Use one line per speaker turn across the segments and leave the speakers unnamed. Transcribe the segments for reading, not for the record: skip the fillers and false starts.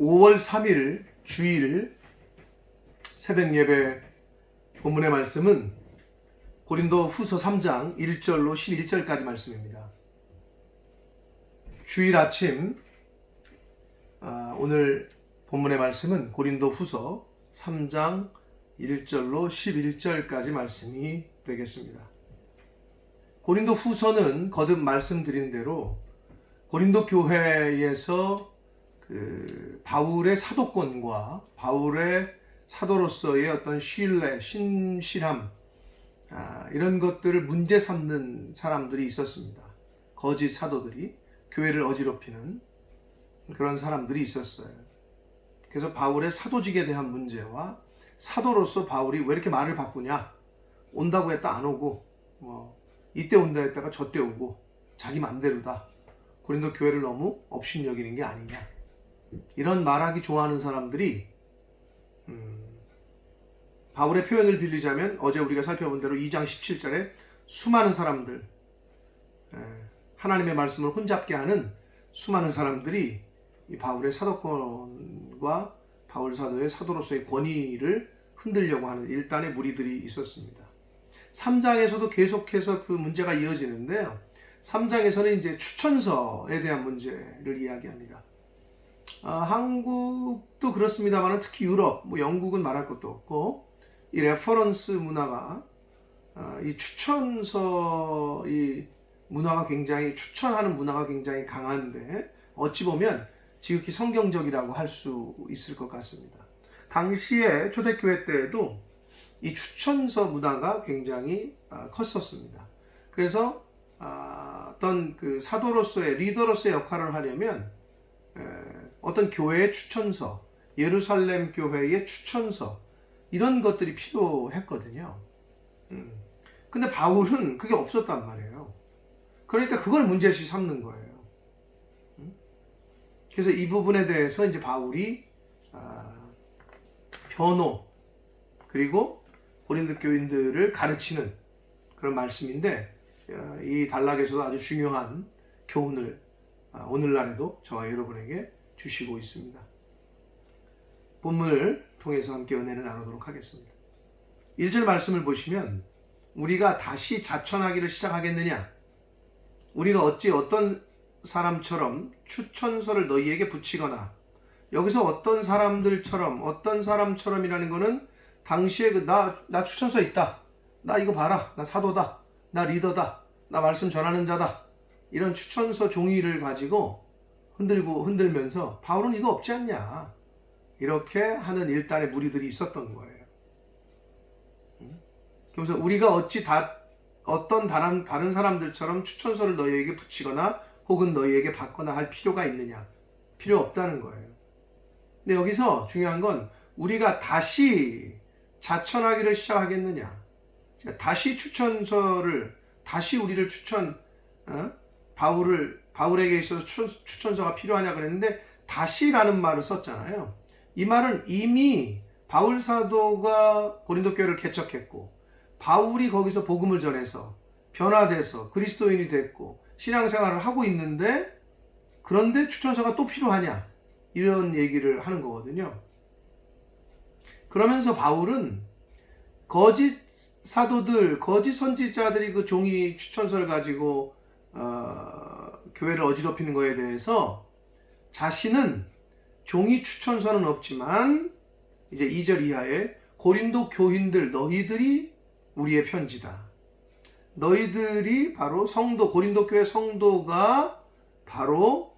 5월 3일 주일 새벽 예배 본문의 말씀은 고린도 후서 3장 1절로 11절까지 말씀입니다. 주일 아침 오늘 본문의 말씀은 고린도 후서 3장 1절로 11절까지 말씀이 되겠습니다. 고린도 후서는 거듭 말씀드린 대로 고린도 교회에서 바울의 사도권과 바울의 사도로서의 어떤 신뢰, 신실함 이런 것들을 문제 삼는 사람들이 있었습니다. 거짓 사도들이 교회를 어지럽히는 그런 사람들이 있었어요. 그래서 바울의 사도직에 대한 문제와 사도로서 바울이 왜 이렇게 말을 바꾸냐, 온다고 했다 안 오고 이때 온다 했다가 저때 오고 자기 맘대로다, 고린도 교회를 너무 업신여기는 게 아니냐, 이런 말하기 좋아하는 사람들이 바울의 표현을 빌리자면 어제 우리가 살펴본 대로 2장 17절에 수많은 사람들, 하나님의 말씀을 혼잡게 하는 수많은 사람들이 이 바울의 사도권과 바울 사도의 사도로서의 권위를 흔들려고 하는 일단의 무리들이 있었습니다. 3장에서도 계속해서 그 문제가 이어지는데요. 3장에서는 이제 추천서에 대한 문제를 이야기합니다. 한국도 그렇습니다만 특히 유럽, 영국은 말할 것도 없고 이 레퍼런스 문화가 이 추천서 이 문화가 굉장히 추천하는 문화가 굉장히 강한데 어찌 보면 지극히 성경적이라고 할 수 있을 것 같습니다. 당시에 초대교회 때에도 이 추천서 문화가 굉장히 컸었습니다. 그래서 어떤 그 사도로서의 리더로서의 역할을 하려면 어떤 교회의 추천서, 예루살렘 교회의 추천서 이런 것들이 필요했거든요. 근데 바울은 그게 없었단 말이에요. 그러니까 그걸 문제시 삼는 거예요. 그래서 이 부분에 대해서 이제 바울이 변호 그리고 고린도 교인들을 가르치는 그런 말씀인데 이 단락에서도 아주 중요한 교훈을 오늘날에도 저와 여러분에게 주시고 있습니다. 본문을 통해서 함께 은혜를 나누도록 하겠습니다. 1절 말씀을 보시면 우리가 다시 자천하기를 시작하겠느냐, 우리가 어찌 어떤 사람처럼 추천서를 너희에게 붙이거나, 여기서 어떤 사람처럼이라는 거는 당시에 나 추천서 있다, 나 이거 봐라, 나 사도다, 나 리더다, 나 말씀 전하는 자다, 이런 추천서 종이를 가지고 흔들면서 바울은 이거 없지 않냐, 이렇게 하는 일단의 무리들이 있었던 거예요. 그래서 우리가 어찌 어떤 다른 사람들처럼 추천서를 너희에게 붙이거나 혹은 너희에게 받거나 할 필요가 있느냐, 필요 없다는 거예요. 근데 여기서 중요한 건 우리가 다시 자천하기를 시작하겠느냐, 다시 우리를 바울에게 있어서 추천서가 필요하냐 그랬는데 다시라는 말을 썼잖아요. 이 말은 이미 바울 사도가 고린도 교회를 개척했고 바울이 거기서 복음을 전해서 변화돼서 그리스도인이 됐고 신앙생활을 하고 있는데, 그런데 추천서가 또 필요하냐, 이런 얘기를 하는 거거든요. 그러면서 바울은 거짓 사도들, 거짓 선지자들이 그 종이 추천서를 가지고 교회를 어지럽히는 거에 대해서 자신은 종이 추천서는 없지만 이제 2절 이하에 고린도 교인들, 너희들이 우리의 편지다, 너희들이 바로 성도, 고린도 교회 성도가 바로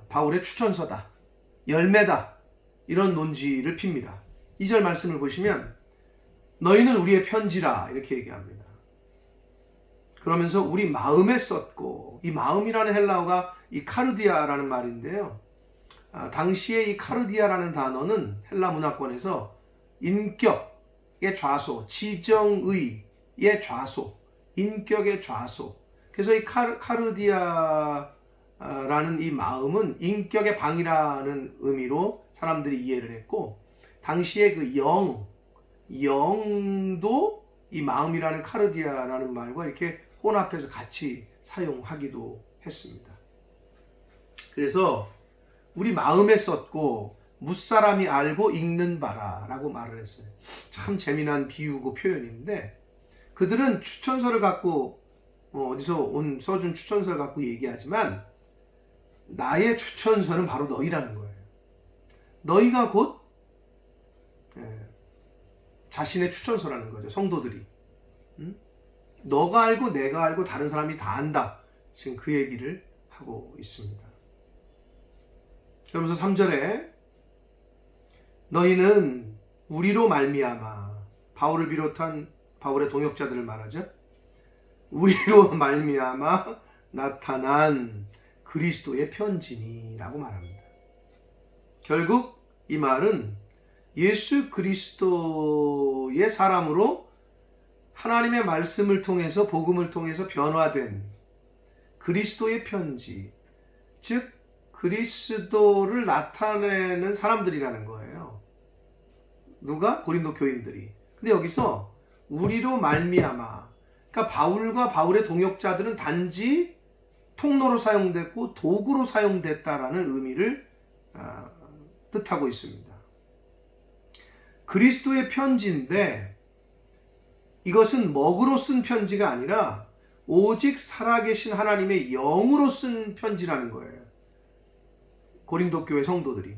바울의 추천서다, 열매다, 이런 논지를 핍니다. 2절 말씀을 보시면 너희는 우리의 편지라 이렇게 얘기합니다. 그러면서 우리 마음에 썼고, 이 마음이라는 헬라어가 이 카르디아라는 말인데요. 당시에 이 카르디아라는 단어는 헬라 문화권에서 인격의 좌소, 지정의의 좌소, 인격의 좌소. 그래서 이 카르디아라는 이 마음은 인격의 방이라는 의미로 사람들이 이해를 했고, 당시에 그 영도 이 마음이라는 카르디아라는 말과 이렇게 혼합해서 같이 사용하기도 했습니다. 그래서 우리 마음에 썼고 무사람이 알고 읽는 바라 라고 말을 했어요. 참 재미난 비유고 표현인데, 그들은 추천서를 갖고 어디서 써준 추천서를 갖고 얘기하지만 나의 추천서는 바로 너희라는 거예요. 너희가 곧 자신의 추천서라는 거죠. 성도들이. 너가 알고 내가 알고 다른 사람이 다 안다. 지금 그 얘기를 하고 있습니다. 그러면서 3절에 너희는 우리로 말미암아, 바울을 비롯한 바울의 동역자들을 말하죠. 우리로 말미암아 나타난 그리스도의 편지니라고 말합니다. 결국 이 말은 예수 그리스도의 사람으로 하나님의 말씀을 통해서, 복음을 통해서 변화된 그리스도의 편지, 즉 그리스도를 나타내는 사람들이라는 거예요. 누가? 고린도 교인들이. 근데 여기서 우리로 말미암아, 그러니까 바울과 바울의 동역자들은 단지 통로로 사용됐고 도구로 사용됐다라는 의미를 뜻하고 있습니다. 그리스도의 편지인데 이것은 먹으로 쓴 편지가 아니라 오직 살아계신 하나님의 영으로 쓴 편지라는 거예요. 고린도 교회 성도들이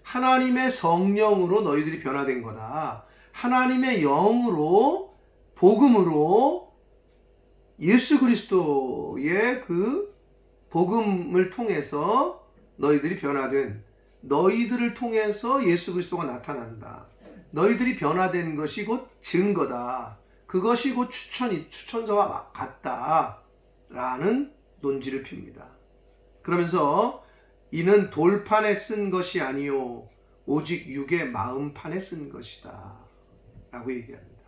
하나님의 성령으로 너희들이 변화된 거다. 하나님의 영으로, 복음으로 예수 그리스도의 그 복음을 통해서 너희들이 변화된, 너희들을 통해서 예수 그리스도가 나타난다. 너희들이 변화된 것이 곧 증거다. 그것이 곧 추천서와 같다라는 논지를 핍니다. 그러면서 이는 돌판에 쓴 것이 아니요 오직 육의 마음판에 쓴 것이다 라고 얘기합니다.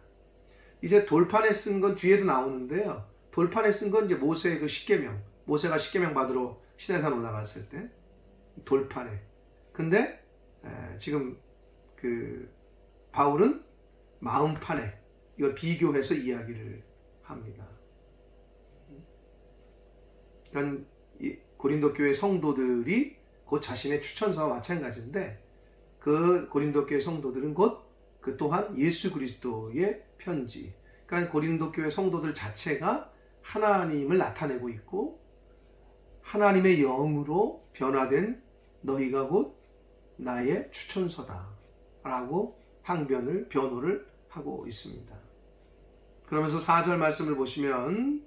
이제 돌판에 쓴 건 뒤에도 나오는데요. 돌판에 쓴 건 이제 모세의 그 십계명, 모세가 십계명 받으러 시내산 올라갔을 때 돌판에. 근데 지금 그 바울은 마음판에 이걸 비교해서 이야기를 합니다. 그러니까 고린도 교회 성도들이 곧 자신의 추천서와 마찬가지인데, 그 고린도 교회 성도들은 곧 그 또한 예수 그리스도의 편지. 그러니까 고린도 교회 성도들 자체가 하나님을 나타내고 있고 하나님의 영으로 변화된 너희가 곧 나의 추천서다 라고 변호를 하고 있습니다. 그러면서 4절 말씀을 보시면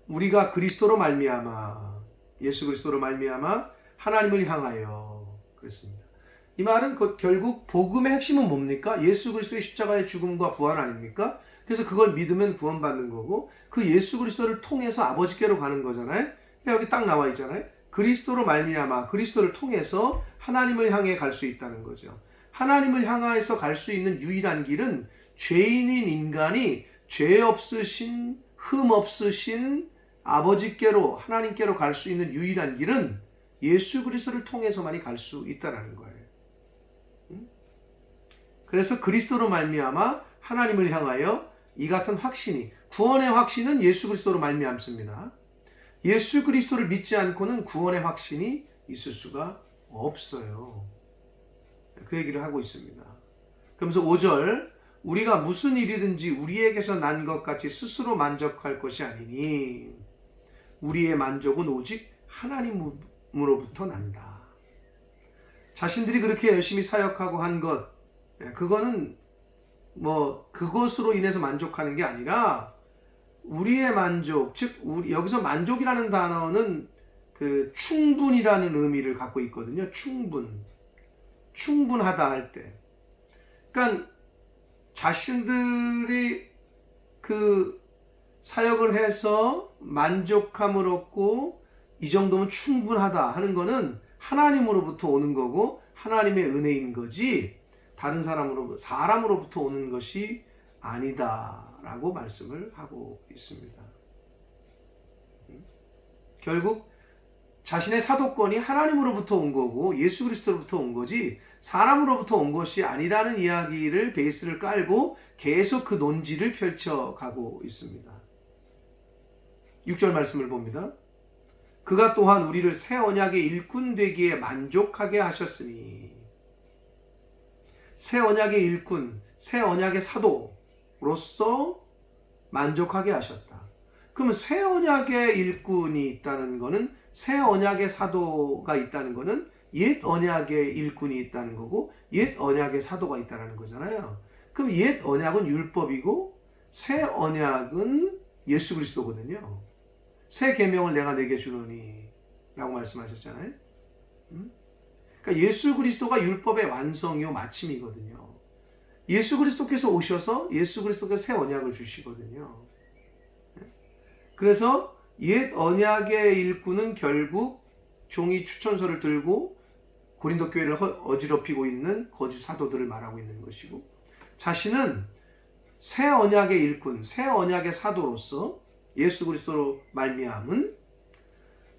우리가 그리스도로 말미암아, 예수 그리스도로 말미암아 하나님을 향하여 그랬습니다. 이 말은 결국 복음의 핵심은 뭡니까? 예수 그리스도의 십자가의 죽음과 부활 아닙니까? 그래서 그걸 믿으면 구원받는 거고, 그 예수 그리스도를 통해서 아버지께로 가는 거잖아요. 여기 딱 나와 있잖아요. 그리스도로 말미암아, 그리스도를 통해서 하나님을 향해 갈 수 있다는 거죠. 하나님을 향해서 갈 수 있는 유일한 길은 죄인인 인간이 죄 없으신, 흠 없으신 아버지께로, 하나님께로 갈 수 있는 유일한 길은 예수 그리스도를 통해서만이 갈 수 있다는 거예요. 그래서 그리스도로 말미암아 하나님을 향하여 이 같은 확신이, 구원의 확신은 예수 그리스도로 말미암습니다. 예수 그리스도를 믿지 않고는 구원의 확신이 있을 수가 없어요. 그 얘기를 하고 있습니다. 그러면서 5절, 우리가 무슨 일이든지 우리에게서 난 것 같이 스스로 만족할 것이 아니니 우리의 만족은 오직 하나님으로부터 난다. 자신들이 그렇게 열심히 사역하고 한 것, 그거는 그것으로 인해서 만족하는 게 아니라 우리의 만족, 즉 여기서 만족이라는 단어는 그 충분이라는 의미를 갖고 있거든요. 충분하다 할 때. 그러니까 자신들이 그 사역을 해서 만족함을 얻고 이 정도면 충분하다 하는 거는 하나님으로부터 오는 거고 하나님의 은혜인 거지, 다른 사람으로부터 오는 것이 아니다라고 말씀을 하고 있습니다. 결국 자신의 사도권이 하나님으로부터 온 거고 예수 그리스도로부터 온 거지 사람으로부터 온 것이 아니라는 이야기를 베이스를 깔고 계속 그 논지를 펼쳐가고 있습니다. 6절 말씀을 봅니다. 그가 또한 우리를 새 언약의 일꾼 되기에 만족하게 하셨으니. 새 언약의 일꾼, 새 언약의 사도로서 만족하게 하셨다. 그러면 새 언약의 일꾼이 있다는 것은, 새 언약의 사도가 있다는 것은 옛 언약의 일꾼이 있다는 거고 옛 언약의 사도가 있다는 거잖아요. 그럼 옛 언약은 율법이고 새 언약은 예수 그리스도거든요. 새 계명을 내가 내게 주노니 라고 말씀하셨잖아요. 그러니까 예수 그리스도가 율법의 완성이요 마침이거든요. 예수 그리스도께서 오셔서 예수 그리스도께서 새 언약을 주시거든요. 그래서 옛 언약의 일꾼은 결국 종이 추천서를 들고 고린도 교회를 어지럽히고 있는 거짓 사도들을 말하고 있는 것이고, 자신은 새 언약의 일꾼, 새 언약의 사도로서 예수 그리스도로 말미암은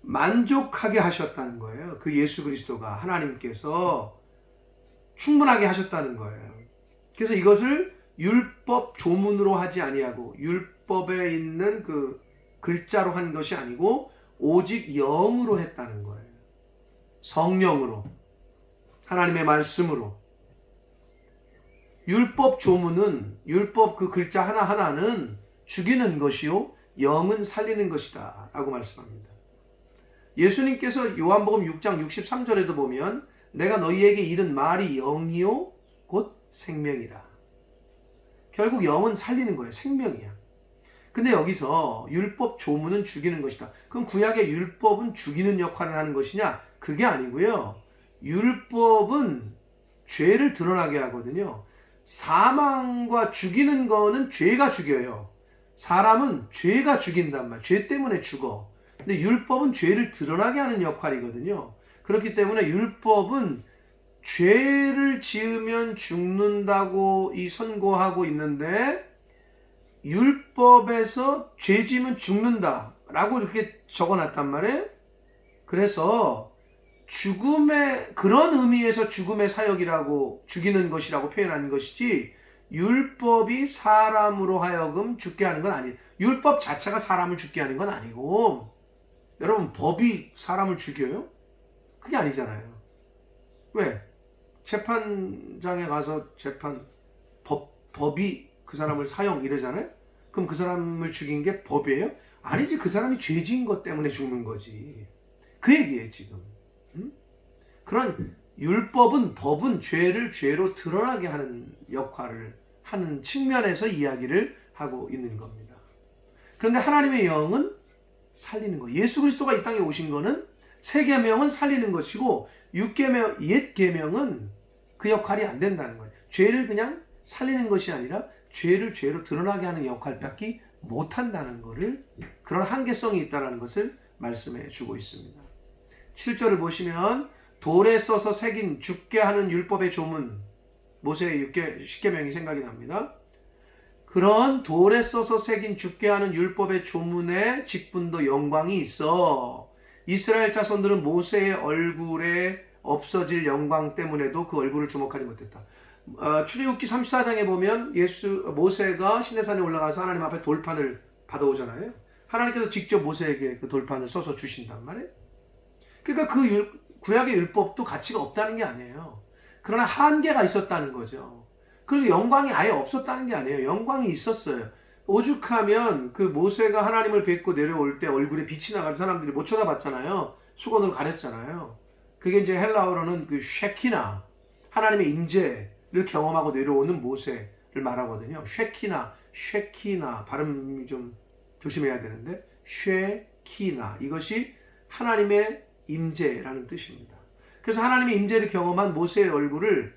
만족하게 하셨다는 거예요. 그 예수 그리스도가 하나님께서 충분하게 하셨다는 거예요. 그래서 이것을 율법 조문으로 하지 아니하고 율법에 있는 그 글자로 한 것이 아니고 오직 영으로 했다는 거예요. 성령으로, 하나님의 말씀으로. 율법 조문은, 율법 그 글자 하나하나는 죽이는 것이요 영은 살리는 것이다 라고 말씀합니다. 예수님께서 요한복음 6장 63절에도 보면 내가 너희에게 이른 말이 영이요 곧 생명이라. 결국 영은 살리는 거예요. 생명이야. 근데 여기서 율법 조문은 죽이는 것이다. 그럼 구약의 율법은 죽이는 역할을 하는 것이냐? 그게 아니고요. 율법은 죄를 드러나게 하거든요. 사망과 죽이는 거는 죄가 죽여요. 사람은 죄가 죽인단 말이에요. 죄 때문에 죽어. 근데 율법은 죄를 드러나게 하는 역할이거든요. 그렇기 때문에 율법은 죄를 지으면 죽는다고 선고하고 있는데, 율법에서 죄 지으면 죽는다라고 이렇게 적어놨단 말이에요. 그래서 죽음의, 그런 의미에서 죽음의 사역이라고, 죽이는 것이라고 표현하는 것이지 율법이 사람으로 하여금 죽게 하는 건 아니에요. 율법 자체가 사람을 죽게 하는 건 아니고, 여러분 법이 사람을 죽여요? 그게 아니잖아요. 왜? 재판장에 가서 법이 그 사람을 사형 이러잖아요? 그럼 그 사람을 죽인 게 법이에요? 아니지. 그 사람이 죄 지은 것 때문에 죽는 거지. 그 얘기예요 지금. 그런 율법은, 법은 죄를 죄로 드러나게 하는 역할을 하는 측면에서 이야기를 하고 있는 겁니다. 그런데 하나님의 영은 살리는 거예요. 예수 그리스도가 이 땅에 오신 거는 새 계명은 살리는 것이고 옛 계명은 그 역할이 안 된다는 거예요. 죄를 그냥 살리는 것이 아니라 죄를 죄로 드러나게 하는 역할밖에 못한다는 것을, 그런 한계성이 있다는 것을 말씀해 주고 있습니다. 7절을 보시면 돌에 써서 새긴 죽게 하는 율법의 조문, 모세의 10계명이 생각이 납니다. 그런 돌에 써서 새긴 죽게 하는 율법의 조문에 직분도 영광이 있어 이스라엘 자손들은 모세의 얼굴에 없어질 영광 때문에도 그 얼굴을 주목하지 못했다. 출애굽기 34장에 보면 모세가 시내산에 올라가서 하나님 앞에 돌판을 받아오잖아요. 하나님께서 직접 모세에게 그 돌판을 써서 주신단 말이에요. 그러니까 그 구약의 율법도 가치가 없다는 게 아니에요. 그러나 한계가 있었다는 거죠. 그리고 영광이 아예 없었다는 게 아니에요. 영광이 있었어요. 오죽하면 그 모세가 하나님을 뵙고 내려올 때 얼굴에 빛이 나가서 사람들이 못 쳐다봤잖아요. 수건으로 가렸잖아요. 그게 이제 헬라어로는 그 쉐키나, 하나님의 임재를 경험하고 내려오는 모세를 말하거든요. 쉐키나 발음이 좀 조심해야 되는데, 쉐키나, 이것이 하나님의 임재라는 뜻입니다. 그래서 하나님의 임재를 경험한 모세의 얼굴을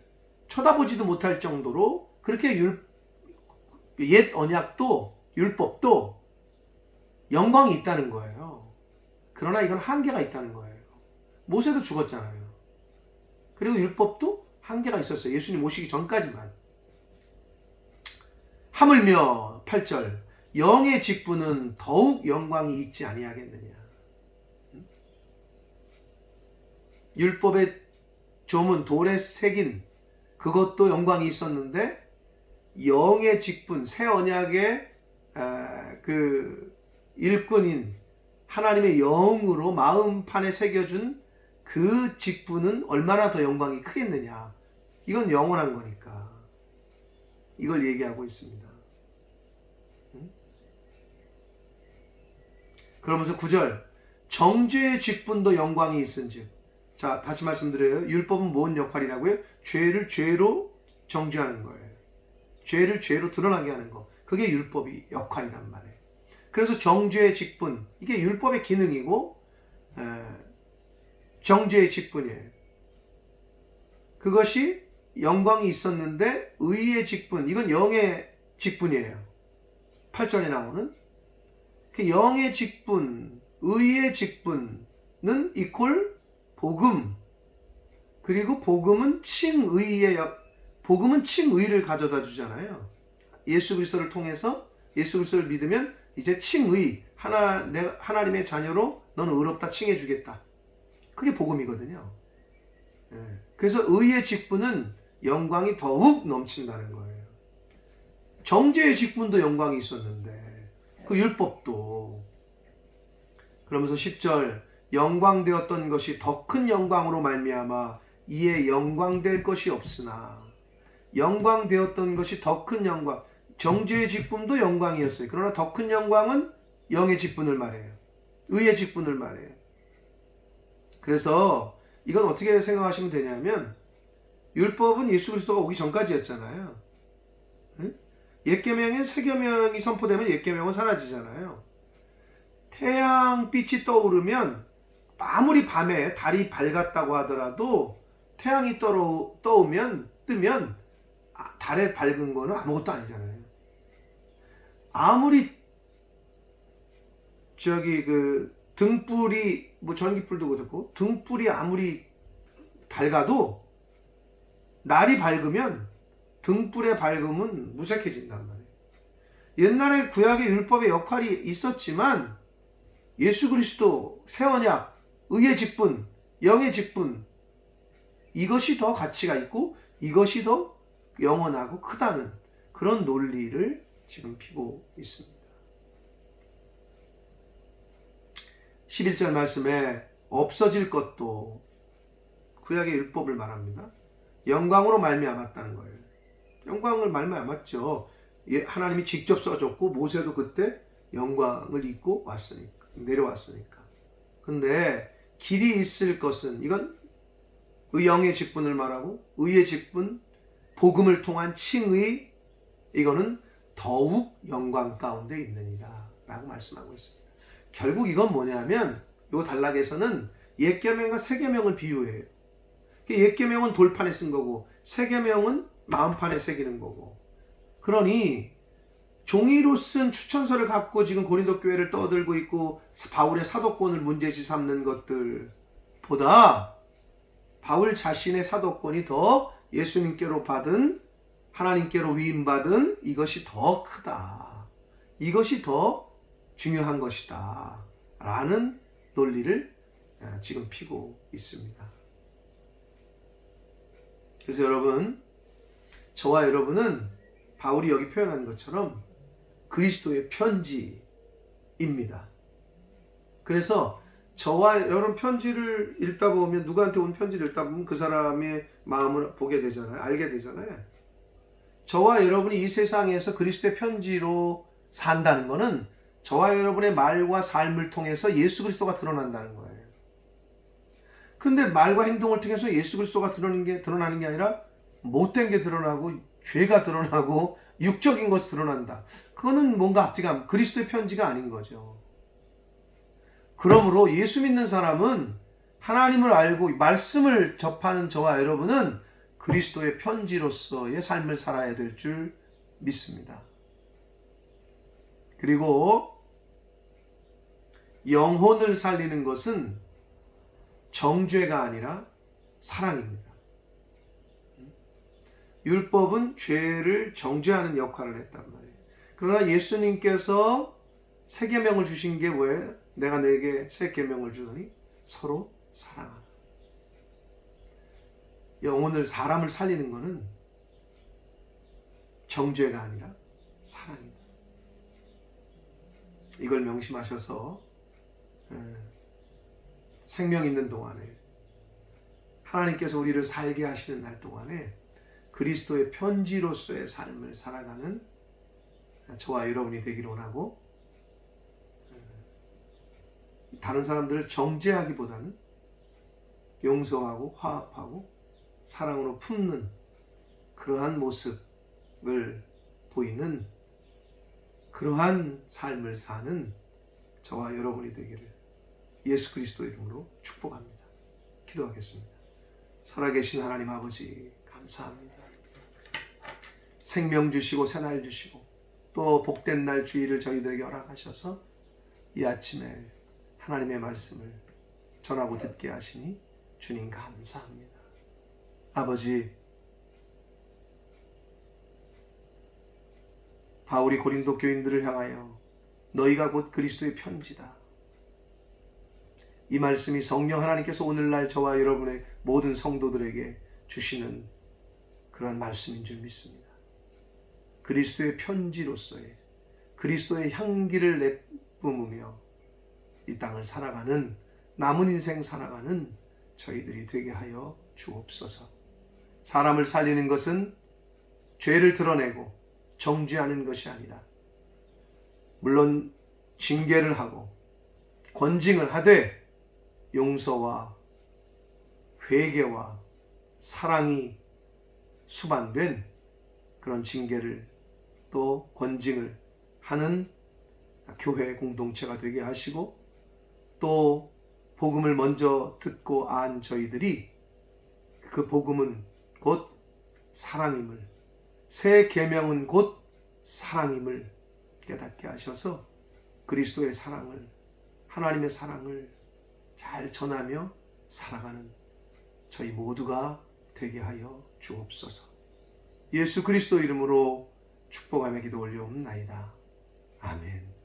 쳐다보지도 못할 정도로 그렇게 옛 언약도 율법도 영광이 있다는 거예요. 그러나 이건 한계가 있다는 거예요. 모세도 죽었잖아요. 그리고 율법도 한계가 있었어요. 예수님 오시기 전까지만. 하물며 8절 영의 직분은 더욱 영광이 있지 아니하겠느냐. 율법의 조문 돌에 새긴 그것도 영광이 있었는데, 영의 직분, 새 언약의 그 일꾼인 하나님의 영으로 마음판에 새겨준 그 직분은 얼마나 더 영광이 크겠느냐. 이건 영원한 거니까. 이걸 얘기하고 있습니다. 그러면서 9절, 정죄의 직분도 영광이 있은즉. 자, 다시 말씀드려요. 율법은 뭔 역할이라고요? 죄를 죄로 정죄하는 거예요. 죄를 죄로 드러나게 하는 거. 그게 율법이 역할이란 말이에요. 그래서 정죄의 직분, 이게 율법의 기능이고 정죄의 직분이에요. 그것이 영광이 있었는데 의의 직분, 이건 영의 직분이에요. 8절에 나오는 그 영의 직분, 의의 직분은 이퀄 복음. 그리고 복음은 칭의를 가져다 주잖아요. 예수 그리스도를 통해서 예수 그리스도를 믿으면 이제 칭의, 하나님의 자녀로 너는 의롭다 칭해 주겠다. 그게 복음이거든요. 그래서 의의 직분은 영광이 더욱 넘친다는 거예요. 정죄의 직분도 영광이 있었는데 그 율법도. 그러면서 10절, 영광되었던 것이 더 큰 영광으로 말미암아 이에 영광될 것이 없으나. 영광되었던 것이 더 큰 영광. 정죄의 직분도 영광이었어요. 그러나 더 큰 영광은 영의 직분을 말해요. 의의 직분을 말해요. 그래서 이건 어떻게 생각하시면 되냐면, 율법은 예수 그리스도가 오기 전까지였잖아요. 옛 계명엔 새 계명이 선포되면 옛 계명은 사라지잖아요. 태양빛이 떠오르면 아무리 밤에 달이 밝았다고 하더라도 태양이 뜨면 달에 밝은 거는 아무것도 아니잖아요. 아무리 등불이 전기불도 그렇고 등불이 아무리 밝아도 날이 밝으면 등불의 밝음은 무색해진단 말이에요. 옛날에 구약의 율법의 역할이 있었지만 예수 그리스도, 새 언약, 의의 직분, 영의 직분, 이것이 더 가치가 있고 이것이 더 영원하고 크다는 그런 논리를 지금 피고 있습니다. 11절 말씀에 없어질 것도 구약의 율법을 말합니다. 영광으로 말미암았다는 거예요. 영광을 말미암았죠. 하나님이 직접 써줬고 모세도 그때 영광을 입고 내려왔으니까. 근데 길이 있을 것은, 이건 영의 직분을 말하고 의의 직분, 복음을 통한 칭의, 이거는 더욱 영광 가운데 있느니라 라고 말씀하고 있습니다. 결국 이건 뭐냐면, 요 단락에서는 옛 계명과 새 계명을 비유해요. 옛 계명은 돌판에 쓴 거고 새 계명은 마음판에 새기는 거고. 그러니 종이로 쓴 추천서를 갖고 지금 고린도 교회를 떠들고 있고 바울의 사도권을 문제시 삼는 것들보다 바울 자신의 사도권이 더 예수님께로 받은, 하나님께로 위임받은 이것이 더 크다. 이것이 더 중요한 것이다. 라는 논리를 지금 피고 있습니다. 그래서 여러분, 저와 여러분은 바울이 여기 표현한 것처럼 그리스도의 편지입니다. 그래서 저와 여러분 편지를 읽다 보면, 누구한테 온 편지를 읽다 보면 그 사람의 마음을 보게 되잖아요. 알게 되잖아요. 저와 여러분이 이 세상에서 그리스도의 편지로 산다는 것은 저와 여러분의 말과 삶을 통해서 예수 그리스도가 드러난다는 거예요. 근데 말과 행동을 통해서 예수 그리스도가 드러나는 게 아니라 못된 게 드러나고 죄가 드러나고 육적인 것이 드러난다. 그거는 뭔가 앞뒤가 그리스도의 편지가 아닌 거죠. 그러므로 예수 믿는 사람은, 하나님을 알고 말씀을 접하는 저와 여러분은 그리스도의 편지로서의 삶을 살아야 될 줄 믿습니다. 그리고 영혼을 살리는 것은 정죄가 아니라 사랑입니다. 율법은 죄를 정죄하는 역할을 했단 말이에요. 그러나 예수님께서 새 계명을 주신 게 뭐예요? 내가 너에게 새 계명을 주더니 서로 사랑하라. 영혼을, 사람을 살리는 것은 정죄가 아니라 사랑이다. 이걸 명심하셔서 생명 있는 동안에, 하나님께서 우리를 살게 하시는 날 동안에 그리스도의 편지로서의 삶을 살아가는 저와 여러분이 되기를 원하고, 다른 사람들을 정죄하기보다는 용서하고 화합하고 사랑으로 품는 그러한 모습을 보이는 그러한 삶을 사는 저와 여러분이 되기를 예수 그리스도 이름으로 축복합니다. 기도하겠습니다. 살아계신 하나님 아버지, 감사합니다. 생명 주시고 새날 주시고 또 복된 날 주일을 저희들에게 허락하셔서 이 아침에 하나님의 말씀을 전하고 듣게 하시니 주님 감사합니다. 아버지, 바울이 고린도 교인들을 향하여 너희가 곧 그리스도의 편지다, 이 말씀이 성령 하나님께서 오늘날 저와 여러분의 모든 성도들에게 주시는 그러한 말씀인 줄 믿습니다. 그리스도의 편지로서의 그리스도의 향기를 내뿜으며 이 땅을 살아가는, 남은 인생 살아가는 저희들이 되게 하여 주옵소서. 사람을 살리는 것은 죄를 드러내고 정죄하는 것이 아니라, 물론 징계를 하고 권징을 하되 용서와 회개와 사랑이 수반된 그런 징계를 또 권징을 하는 교회 공동체가 되게 하시고, 또 복음을 먼저 듣고 안 저희들이 그 복음은 곧 사랑임을, 새 계명은 곧 사랑임을 깨닫게 하셔서 그리스도의 사랑을, 하나님의 사랑을 잘 전하며 살아가는 저희 모두가 되게 하여 주옵소서. 예수 그리스도 이름으로 축복하며 기도 올려옵나이다. 아멘.